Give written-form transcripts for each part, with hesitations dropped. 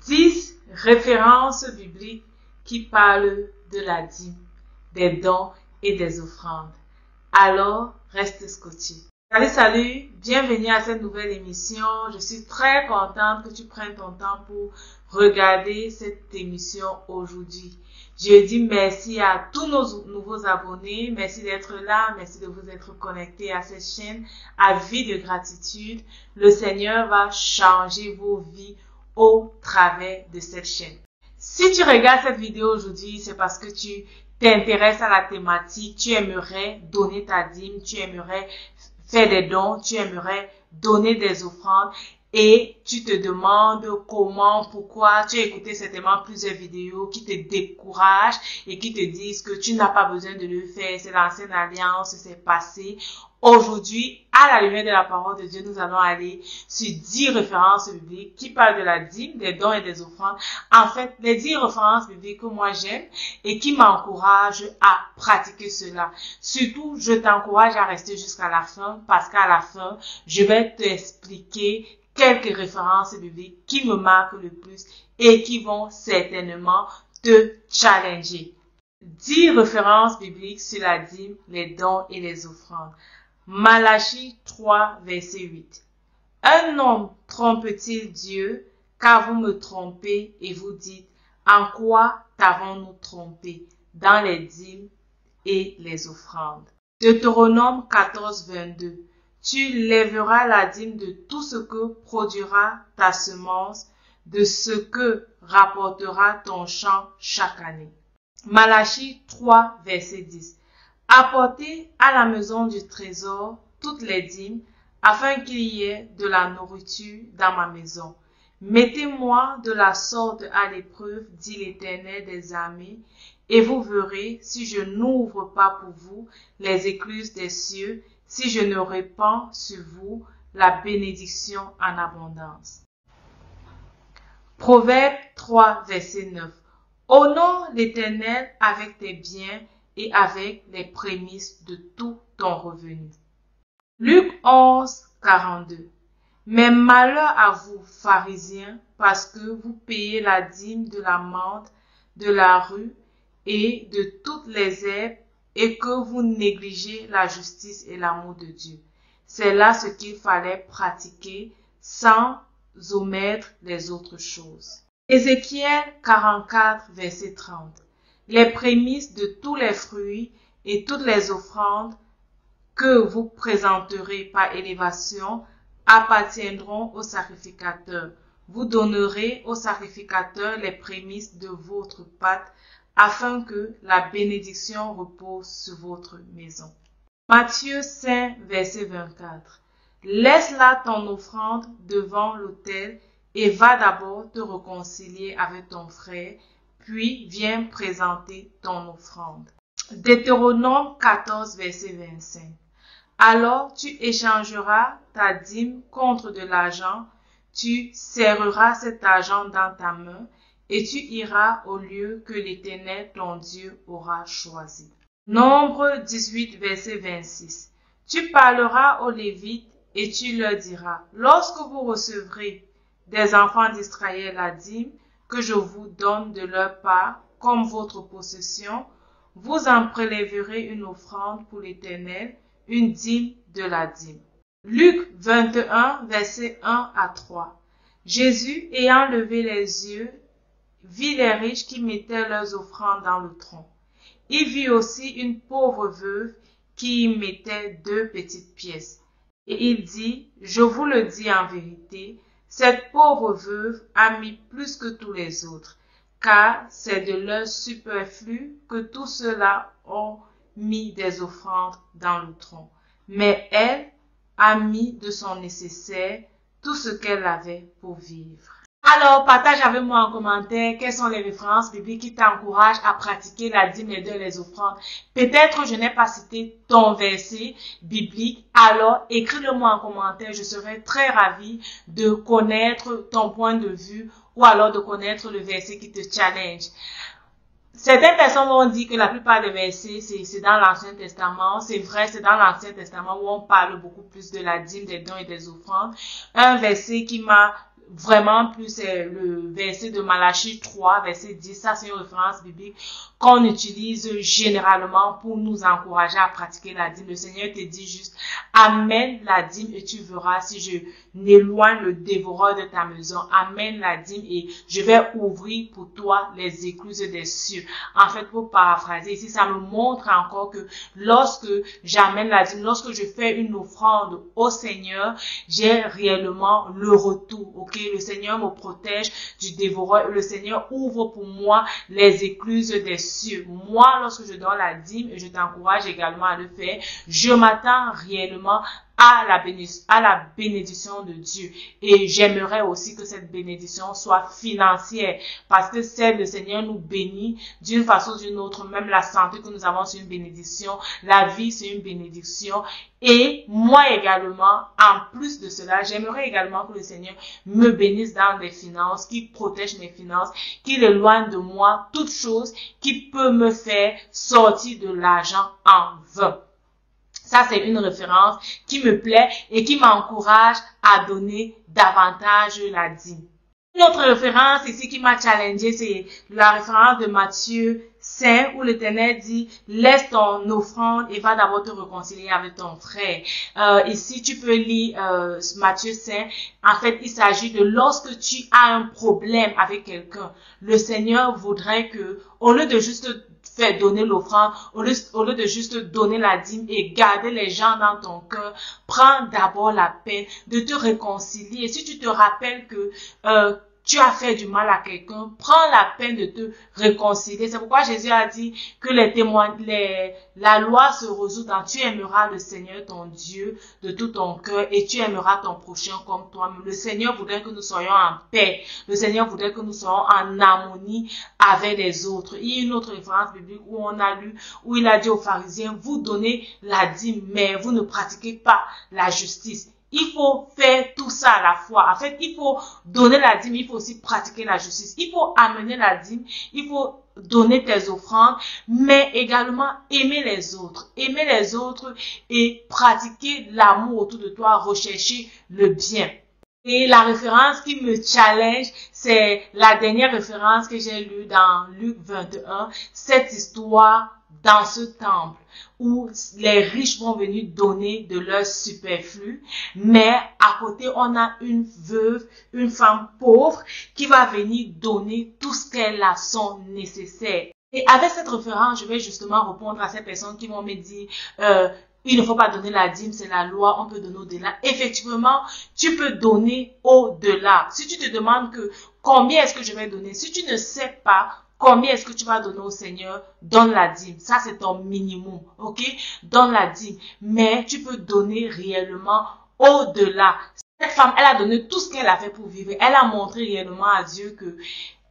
10 références bibliques qui parlent de la dîme, des dons et des offrandes. Alors, reste scotché. Salut, bienvenue à cette nouvelle émission. Je suis très contente que tu prennes ton temps pour regarder cette émission aujourd'hui. Je dis merci à tous nos nouveaux abonnés. Merci d'être là. Merci de vous être connectés à cette chaîne à vie de gratitude. Le Seigneur va changer vos vies au travers de cette chaîne. Si tu regardes cette vidéo aujourd'hui, c'est parce que tu t'intéresses à la thématique, tu aimerais donner ta dîme, tu aimerais faire des dons, tu aimerais donner des offrandes et tu te demandes comment, pourquoi. Tu as écouté certainement plusieurs vidéos qui te découragent et qui te disent que tu n'as pas besoin de le faire, c'est l'ancienne alliance, c'est passé. Aujourd'hui, à la lumière de la parole de Dieu, nous allons aller sur 10 références bibliques qui parlent de la dîme, des dons et des offrandes. En fait, les 10 références bibliques que moi j'aime et qui m'encouragent à pratiquer cela. Surtout, je t'encourage à rester jusqu'à la fin parce qu'à la fin, je vais t'expliquer quelques références bibliques qui me marquent le plus et qui vont certainement te challenger. 10 références bibliques sur la dîme, les dons et les offrandes. Malachie 3, verset 8. Un homme trompe-t-il Dieu, car vous me trompez et vous dites, en quoi t'avons-nous trompé dans les dîmes et les offrandes? Deutéronome 14, 22. Tu lèveras la dîme de tout ce que produira ta semence, de ce que rapportera ton champ chaque année. Malachie 3, verset 10. Apportez à la maison du trésor toutes les dîmes, afin qu'il y ait de la nourriture dans ma maison. Mettez-moi de la sorte à l'épreuve, dit l'Éternel des armées, et vous verrez si je n'ouvre pas pour vous les écluses des cieux, si je ne répands sur vous la bénédiction en abondance. Proverbe 3, verset 9. Honore l'Éternel avec tes biens et avec les prémices de tout ton revenu. Luc 11, 42. Mais malheur à vous, pharisiens, parce que vous payez la dîme de la menthe, de la rue et de toutes les herbes, et que vous négligez la justice et l'amour de Dieu. C'est là ce qu'il fallait pratiquer sans omettre les autres choses. Ézéchiel 44, verset 30. Les prémices de tous les fruits et toutes les offrandes que vous présenterez par élévation appartiendront au sacrificateur. Vous donnerez au sacrificateur les prémices de votre pâte afin que la bénédiction repose sur votre maison. Matthieu 5, verset 24. Laisse là ton offrande devant l'autel et va d'abord te réconcilier avec ton frère, puis viens présenter ton offrande. Deutéronome 14, verset 25. Alors tu échangeras ta dîme contre de l'argent, tu serreras cet argent dans ta main, et tu iras au lieu que l'Éternel ton Dieu aura choisi. Nombre 18, verset 26. Tu parleras aux Lévites et tu leur diras, lorsque vous recevrez des enfants d'Israël la dîme que je vous donne de leur part comme votre possession, vous en prélèverez une offrande pour l'Éternel, une dîme de la dîme. Luc 21, verset 1 à 3. Jésus, ayant levé les yeux, vit les riches qui mettaient leurs offrandes dans le tronc. Il vit aussi une pauvre veuve qui y mettait 2 petites pièces. Et il dit, je vous le dis en vérité, cette pauvre veuve a mis plus que tous les autres, car c'est de leur superflu que tous ceux-là ont mis des offrandes dans le tronc. Mais elle a mis de son nécessaire tout ce qu'elle avait pour vivre. Alors, partage avec moi en commentaire quelles sont les références bibliques qui t'encouragent à pratiquer la dîme, les dons et les offrandes. Peut-être je n'ai pas cité ton verset biblique, alors écris-le-moi en commentaire. Je serai très ravie de connaître ton point de vue ou alors de connaître le verset qui te challenge. Certaines personnes vont dire que la plupart des versets, c'est dans l'Ancien Testament. C'est vrai, c'est dans l'Ancien Testament où on parle beaucoup plus de la dîme, des dons et des offrandes. Un verset qui m'a vraiment plus, c'est le verset de Malachie 3, verset 10. Ça, c'est une référence biblique qu'on utilise généralement pour nous encourager à pratiquer la dîme. Le Seigneur te dit juste, amène la dîme et tu verras si je n'éloigne le dévoreur de ta maison. Amène la dîme et je vais ouvrir pour toi les écluses des cieux. En fait, pour paraphraser ici, ça me montre encore que lorsque j'amène la dîme, lorsque je fais une offrande au Seigneur, j'ai réellement le retour. Ok, le Seigneur me protège du dévoreur. Le Seigneur ouvre pour moi les écluses des cieux. Moi, lorsque je donne la dîme, et je t'encourage également à le faire, je m'attends réellement à la bénédiction de Dieu. Et j'aimerais aussi que cette bénédiction soit financière, parce que le Seigneur nous bénit d'une façon ou d'une autre. Même la santé que nous avons, c'est une bénédiction. La vie, c'est une bénédiction. Et moi également, en plus de cela, j'aimerais également que le Seigneur me bénisse dans des finances, qu'il protège mes finances, qu'il éloigne de moi toute chose qui peut me faire sortir de l'argent en vain. Ça, c'est une référence qui me plaît et qui m'encourage à donner davantage la dîme. Une autre référence ici qui m'a challengée, c'est la référence de Matthieu 5 où l'Éternel dit, laisse ton offrande et va d'abord te réconcilier avec ton frère. Ici, tu peux lire Matthieu 5. En fait, il s'agit de lorsque tu as un problème avec quelqu'un, le Seigneur voudrait que, au lieu de juste faire donner l'offrande, au lieu de juste donner la dîme et garder les gens dans ton cœur, prends d'abord la peine de te réconcilier. Et si tu te rappelles que tu as fait du mal à quelqu'un, prends la peine de te réconcilier. C'est pourquoi Jésus a dit que la loi se résout dans tu aimeras le Seigneur ton Dieu de tout ton cœur et tu aimeras ton prochain comme toi-même. Le Seigneur voudrait que nous soyons en paix. Le Seigneur voudrait que nous soyons en harmonie avec les autres. Il y a une autre référence biblique où on a lu, où il a dit aux pharisiens, vous donnez la dîme, mais vous ne pratiquez pas la justice. Il faut faire tout ça à la fois. En fait, il faut donner la dîme, il faut aussi pratiquer la justice. Il faut amener la dîme, il faut donner tes offrandes, mais également aimer les autres. Aimer les autres et pratiquer l'amour autour de toi, rechercher le bien. Et la référence qui me challenge, c'est la dernière référence que j'ai lue dans Luc 21, cette histoire dans ce temple où les riches vont venir donner de leur superflu, mais à côté on a une veuve, une femme pauvre qui va venir donner tout ce qu'elle a, son nécessaire. Et avec cette référence, je vais justement répondre à ces personnes qui vont me dire il ne faut pas donner la dîme, c'est la loi, on peut donner au-delà. Effectivement, tu peux donner au-delà. Si tu te demandes que combien est-ce que je vais donner, si tu ne sais pas combien est-ce que tu vas donner au Seigneur, donne la dîme. Ça, c'est ton minimum, ok? Donne la dîme. Mais tu peux donner réellement au-delà. Cette femme, elle a donné tout ce qu'elle a fait pour vivre. Elle a montré réellement à Dieu que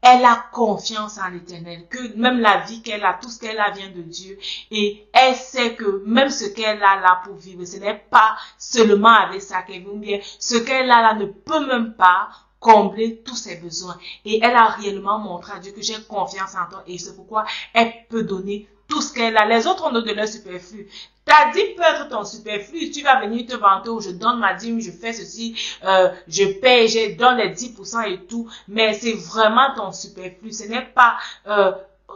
elle a confiance en l'Éternel, que même la vie qu'elle a, tout ce qu'elle a vient de Dieu. Et elle sait que même ce qu'elle a là pour vivre, ce n'est pas seulement avec ça qu'elle vit, bien ce qu'elle a là ne peut même pas combler tous ses besoins. Et elle a réellement montré à Dieu que j'ai confiance en toi et c'est pourquoi elle peut donner tout ce qu'elle a. Les autres ont de leur superflu. Ta dîme peut être ton superflu. Tu vas venir te vanter où je donne ma dîme, je fais ceci, je paye, je donne les 10% et tout. Mais c'est vraiment ton superflu. Ce n'est pas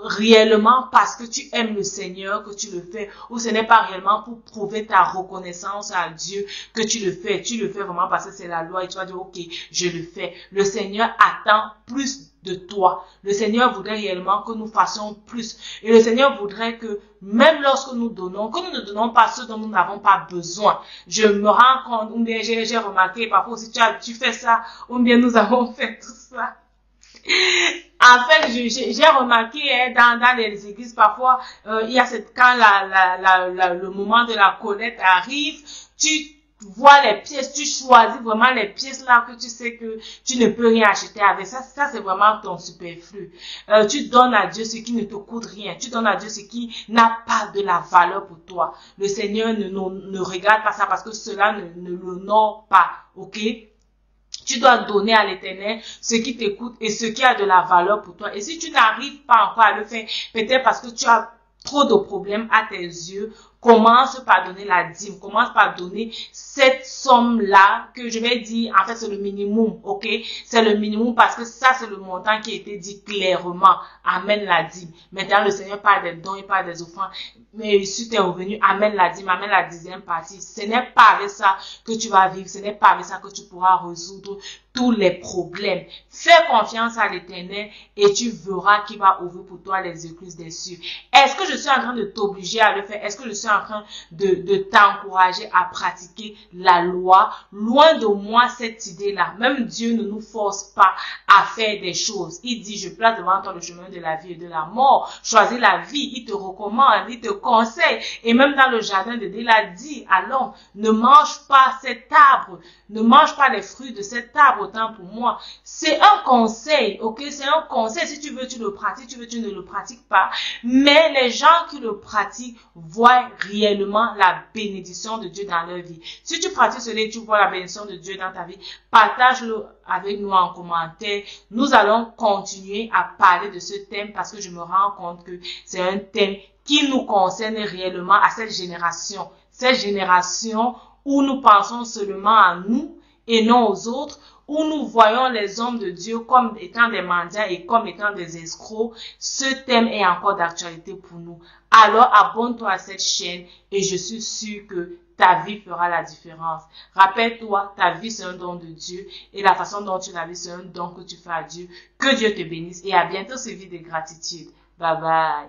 réellement parce que tu aimes le Seigneur que tu le fais, ou ce n'est pas réellement pour prouver ta reconnaissance à Dieu que tu le fais. Tu le fais vraiment parce que c'est la loi et tu vas dire ok, je le fais. Le Seigneur attend plus de toi. Le Seigneur voudrait réellement que nous fassions plus. Et le Seigneur voudrait que même lorsque nous donnons, que nous ne donnons pas ce dont nous n'avons pas besoin. Je me rends compte, ou bien j'ai remarqué, parfois aussi tu fais ça, ou bien nous avons fait tout ça. En fait, j'ai remarqué dans les églises, parfois, il y a quand le moment de la collecte arrive, tu vois les pièces, tu choisis vraiment les pièces là que tu sais que tu ne peux rien acheter avec. Ça c'est vraiment ton superflu. Tu donnes à Dieu ce qui ne te coûte rien. Tu donnes à Dieu ce qui n'a pas de la valeur pour toi. Le Seigneur ne regarde pas ça parce que cela ne l'honore pas. Ok? Tu dois donner à l'Éternel ce qui t'écoute et ce qui a de la valeur pour toi. Et si tu n'arrives pas encore à le faire, peut-être parce que tu as trop de problèmes à tes yeux, commence par donner la dîme, commence par donner cette somme-là que je vais dire, en fait, c'est le minimum, ok? C'est le minimum parce que ça, c'est le montant qui a été dit clairement. Amène la dîme. Maintenant, le Seigneur parle des dons, il parle des offrandes. Mais sur tes revenus, amène la dîme, amène la 10e partie. Ce n'est pas avec ça que tu vas vivre, ce n'est pas avec ça que tu pourras résoudre tous les problèmes. Fais confiance à l'Éternel et tu verras qu'il va ouvrir pour toi les écluses des cieux. Est-ce que je suis en train de t'obliger à le faire? Est-ce que je suis en train de t'encourager à pratiquer la loi? Loin de moi cette idée-là. Même Dieu ne nous force pas à faire des choses. Il dit, je place devant toi le chemin de la vie et de la mort. Choisis la vie. Il te recommande, il te conseille. Et même dans le jardin d'Éden, il a dit, allons, ne mange pas cet arbre. Ne mange pas les fruits de cet arbre, autant pour moi. C'est un conseil, ok? C'est un conseil. Si tu veux, tu le pratiques. Si tu veux, tu ne le pratiques pas. Mais les gens qui le pratiquent voient réellement la bénédiction de Dieu dans leur vie. Si tu pratiques cela et tu vois la bénédiction de Dieu dans ta vie, partage-le avec nous en commentaire. Nous allons continuer à parler de ce thème parce que je me rends compte que c'est un thème qui nous concerne réellement à cette génération. Cette génération où nous pensons seulement à nous et non aux autres, où nous voyons les hommes de Dieu comme étant des mendiants et comme étant des escrocs, ce thème est encore d'actualité pour nous. Alors abonne-toi à cette chaîne et je suis sûre que ta vie fera la différence. Rappelle-toi, ta vie c'est un don de Dieu et la façon dont tu la vis c'est un don que tu fais à Dieu. Que Dieu te bénisse et à bientôt sur Vie de Gratitude. Bye bye.